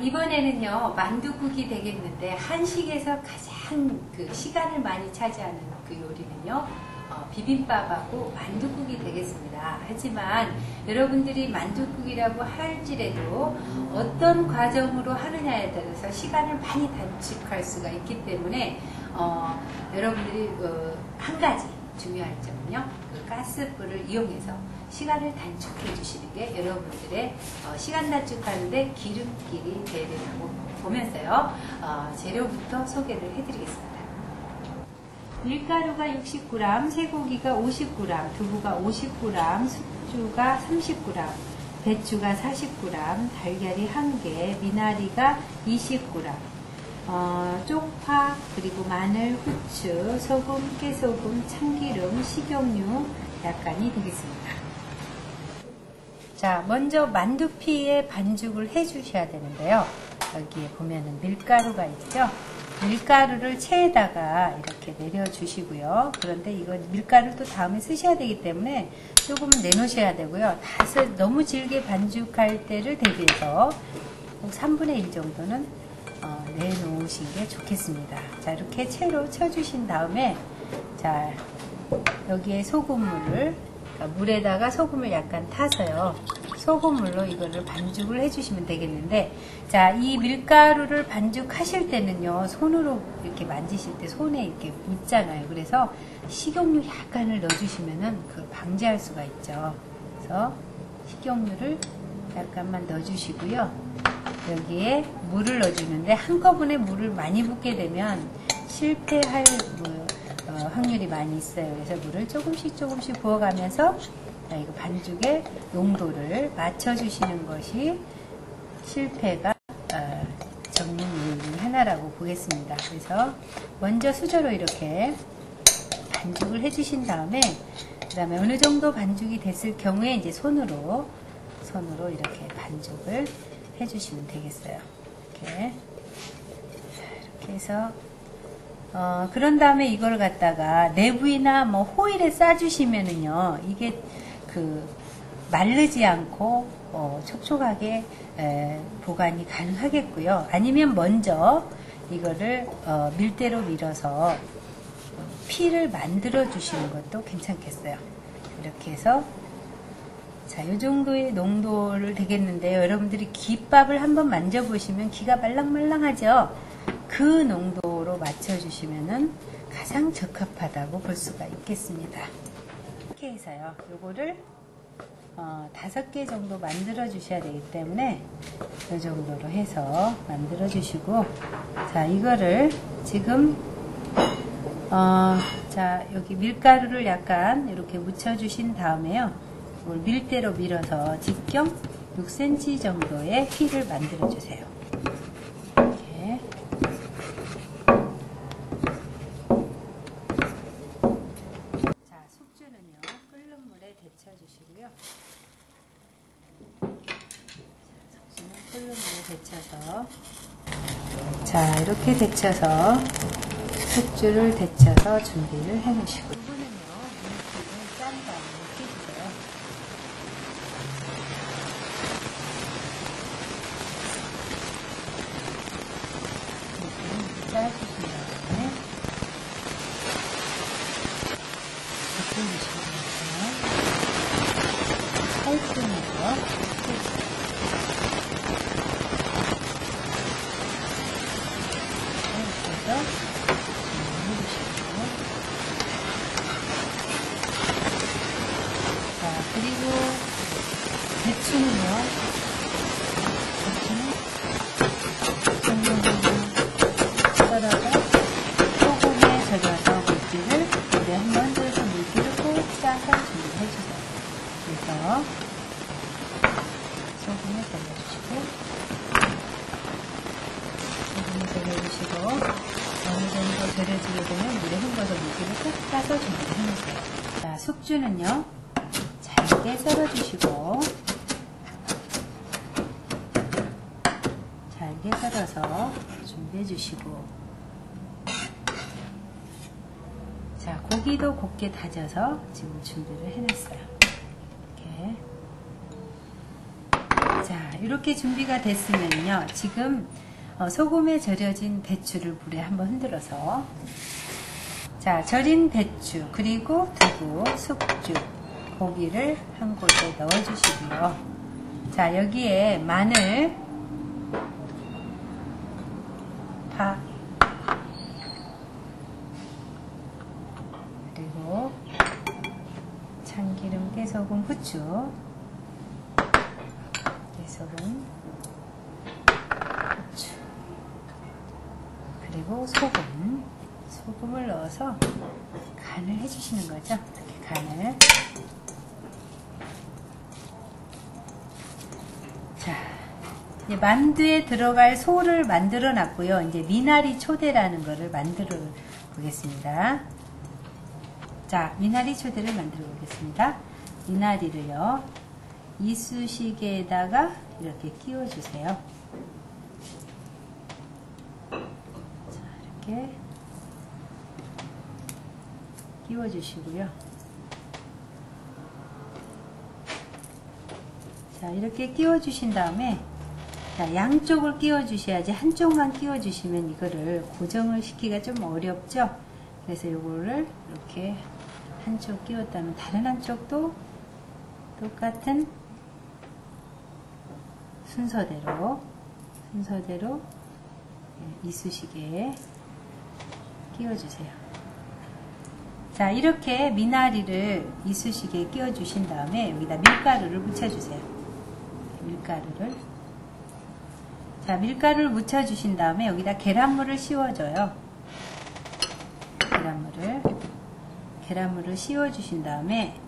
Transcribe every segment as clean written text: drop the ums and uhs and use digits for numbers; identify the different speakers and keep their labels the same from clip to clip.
Speaker 1: 이번에는요, 만두국이 되겠는데, 한식에서 가장 시간을 많이 차지하는 그 요리는요, 비빔밥하고 만두국이 되겠습니다. 하지만 여러분들이 만두국이라고 할지라도 어떤 과정으로 하느냐에 따라서 시간을 많이 단축할 수가 있기 때문에, 여러분들이 한 가지 중요한 점은요, 가스불을 이용해서 시간을 단축해 주시는 게 여러분들의 시간 단축하는데 기름길이 되리라고 보면서요, 재료부터 소개를 해드리겠습니다. 밀가루가 60g, 쇠고기가 50g, 두부가 50g, 숙주가 30g, 배추가 40g, 달걀이 1개, 미나리가 20g, 쪽파, 그리고 마늘, 후추, 소금, 깨소금, 참기름, 식용유 약간이 되겠습니다. 자, 먼저 만두피에 반죽을 해 주셔야 되는데요. 여기에 보면은 밀가루가 있죠. 밀가루를 체에다가 이렇게 내려 주시고요. 그런데 이거 밀가루도 다음에 쓰셔야 되기 때문에 조금 내놓으셔야 되고요. 너무 질게 반죽할 때를 대비해서 3분의 1 정도는 내놓으신 게 좋겠습니다. 자, 이렇게 채로 쳐주신 다음에, 자, 여기에 소금물을, 물에다가 소금을 약간 타서요, 소금물로 이거를 반죽을 해주시면 되겠는데, 자, 이 밀가루를 반죽하실 때는요, 손으로 이렇게 만지실 때 손에 이렇게 묻잖아요. 그래서 식용유 약간을 넣어주시면은 그걸 방지할 수가 있죠. 그래서 식용유를 약간만 넣어주시고요. 여기에 물을 넣어주는데, 한꺼번에 물을 많이 붓게 되면 실패할 확률이 많이 있어요. 그래서 물을 조금씩 부어가면서, 이거 반죽의 농도를 맞춰주시는 것이 실패가 적는 이유 중 하나라고 보겠습니다. 그래서 먼저 수저로 이렇게 반죽을 해주신 다음에, 그 다음에 어느 정도 반죽이 됐을 경우에 이제 손으로 이렇게 반죽을 해주시면 되겠어요. 이렇게 해서 그런 다음에 이걸 갖다가 내부이나 호일에 싸주시면은요, 이게 마르지 않고 촉촉하게 보관이 가능하겠고요. 아니면 먼저 이거를 밀대로 밀어서 피를 만들어 주시는 것도 괜찮겠어요. 이렇게 해서, 자, 이 정도의 농도를 되겠는데요. 여러분들이 김밥을 한번 만져보시면 기가 말랑말랑하죠? 그 농도로 맞춰주시면은 가장 적합하다고 볼 수가 있겠습니다. 이렇게 해서요, 요거를 5개 정도 만들어 주셔야 되기 때문에 이 정도로 해서 만들어 주시고, 자, 이거를 지금 자, 여기 밀가루를 약간 이렇게 묻혀 주신 다음에요, 이걸 밀대로 밀어서 직경 6cm 정도의 피를 만들어 주세요. 이렇게. 자, 숙주는요, 끓는 물에 데쳐 주시고요. 끓는 물에 데쳐서, 자, 이렇게 데쳐서 숙주를 데쳐서 준비를 해 놓으시고, 두부는요, 물기를 짠 다음에 끼주세요. 이렇게 짜주신 다음에 볶아주시면 살균해서 그리고 배추는요, 썰어서 소금에 절여서 물기를 물에 한번 덜어서 물기를 꼭 짜서 준비를 해주세요. 그래서 소금을 절여주시고 어느 정도 절여지게 되면 물에 헹궈서 물기를 꼭 짜서 준비를 해놓으세요. 자, 숙주는요, 잘게 썰어주시고, 잘게 썰어서 준비해 주시고, 자, 고기도 곱게 다져서 지금 준비를 해놨어요. 이렇게. 자, 이렇게 준비가 됐으면요. 지금 소금에 절여진 배추를 물에 한번 흔들어서, 자, 절인 배추, 그리고 두부, 숙주, 고기를 한 곳에 넣어주시고요. 자, 여기에 마늘, 파, 그리고 참기름, 깨소금, 후추, 깨소금, 후추, 그리고 소금을 넣어서 간을 해주시는 거죠. 이렇게 간을. 자, 이제 만두에 들어갈 소를 만들어 놨고요. 이제 미나리 초대라는 거를 만들어 보겠습니다. 자, 미나리 초대를 만들어 보겠습니다. 미나리를요, 이쑤시개에다가 이렇게 끼워 주세요. 자, 이렇게 끼워 주시고요. 자, 이렇게 끼워 주신 다음에, 자, 양쪽을 끼워 주셔야지, 한쪽만 끼워 주시면 이거를 고정을 시키기가 좀 어렵죠. 그래서 이거를 이렇게 한쪽 끼웠다면 다른 한쪽도 똑같은 순서대로 이쑤시개에 끼워주세요. 자, 이렇게 미나리를 이쑤시개에 끼워주신 다음에 여기다 밀가루를 묻혀주세요. 밀가루를 묻혀주신 다음에 여기다 계란물을 씌워줘요. 계란물을 씌워주신 다음에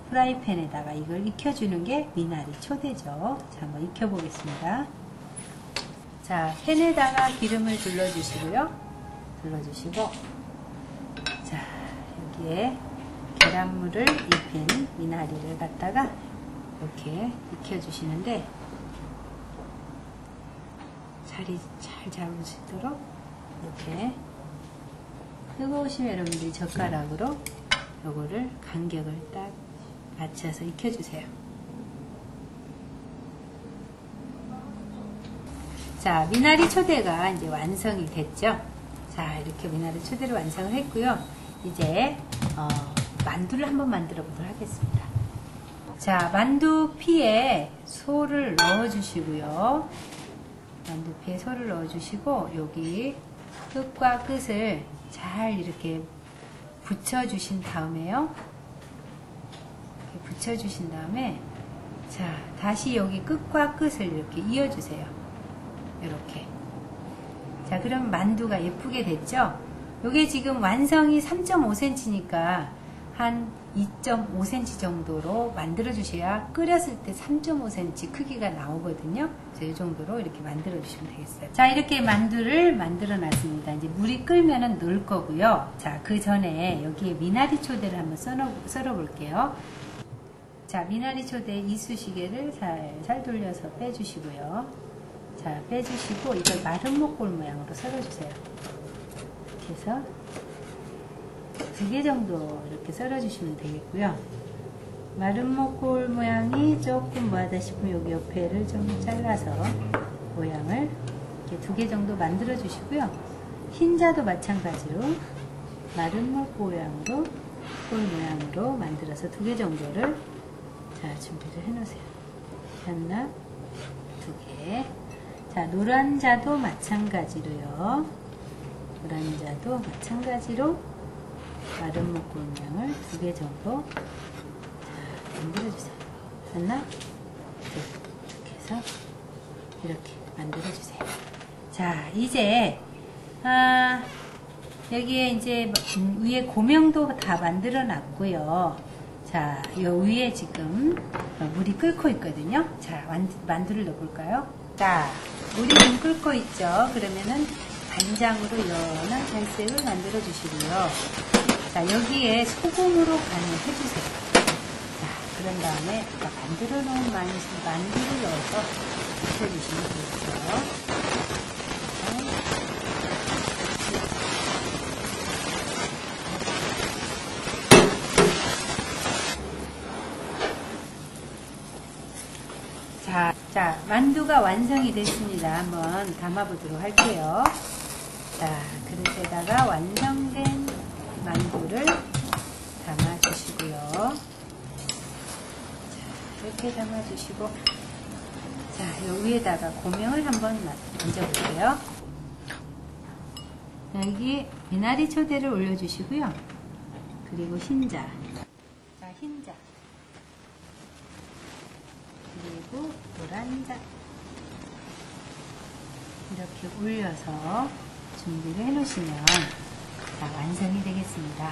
Speaker 1: 프라이팬에다가 이걸 익혀주는 게 미나리 초대죠. 자, 한번 익혀보겠습니다. 자, 팬에다가 기름을 둘러주시고요. 자, 여기에 계란물을 입힌 미나리를 갖다가 이렇게 익혀주시는데, 자리 잘 잡으시도록 이렇게 뜨거우시면 여러분들이 젓가락으로 요거를 간격을 딱 맞춰서 익혀주세요. 자, 미나리 초대가 이제 완성이 됐죠. 자, 이렇게 미나리 초대를 완성을 했고요. 이제 만두를 한번 만들어 보도록 하겠습니다. 자, 만두피에 소를 넣어주시고요. 만두피에 소를 넣어주시고, 여기 끝과 끝을 잘 이렇게 붙여주신 다음에요. 이렇게 붙여주신 다음에, 자, 다시 여기 끝과 끝을 이렇게 이어주세요. 이렇게. 자, 그럼 만두가 예쁘게 됐죠? 요게 지금 완성이 3.5cm니까 한 2.5cm 정도로 만들어 주셔야 끓였을 때 3.5cm 크기가 나오거든요. 그래서 이 정도로 이렇게 만들어 주시면 되겠어요. 자, 이렇게 만두를 만들어 놨습니다. 이제 물이 끓면은 넣을 거고요. 자, 그 전에 여기에 미나리 초대를 한번 썰어 볼게요. 자, 미나리 초대 이쑤시개를 살살 돌려서 빼주시고요. 자, 빼주시고 이걸 마른 목골 모양으로 썰어주세요. 이렇게 해서 2개 정도 이렇게 썰어주시면 되겠고요. 마른 목골 모양이 조금 뭐하다 싶으면 여기 옆에를 좀 잘라서 모양을 이렇게 2개 정도 만들어 주시고요. 흰자도 마찬가지로 마른 목골 모양으로 만들어서 2개 정도를 자, 준비를 해 놓으세요. 하나, 2개. 자, 노란자도 마찬가지로요. 마른 목골 모양을 2개 정도 자, 만들어주세요. 하나, 둘, 이렇게 해서 이렇게 만들어주세요. 자, 이제 여기에 이제 위에 고명도 다 만들어 놨고요. 자, 요 위에 지금 물이 끓고 있거든요. 자, 만두를 넣어볼까요? 자, 물이 좀 끓고 있죠. 그러면은 간장으로 연한 갈색을 만들어 주시고요. 자, 여기에 소금으로 간을 해주세요. 자, 그런 다음에 아까 만들어 놓은 만두를 넣어서 익혀주시면 되겠죠. 자, 만두가 완성이 됐습니다. 한번 담아보도록 할게요. 자, 그릇에다가 완성된 만두를 담아주시고요. 자, 이렇게 담아주시고, 자, 요 위에다가 고명을 한번 얹어볼게요. 여기 미나리 초대를 올려주시고요. 그리고 흰자. 자, 흰자. 그리고 노란자. 이렇게 올려서 준비를 해 놓으시면 자, 완성이 되겠습니다.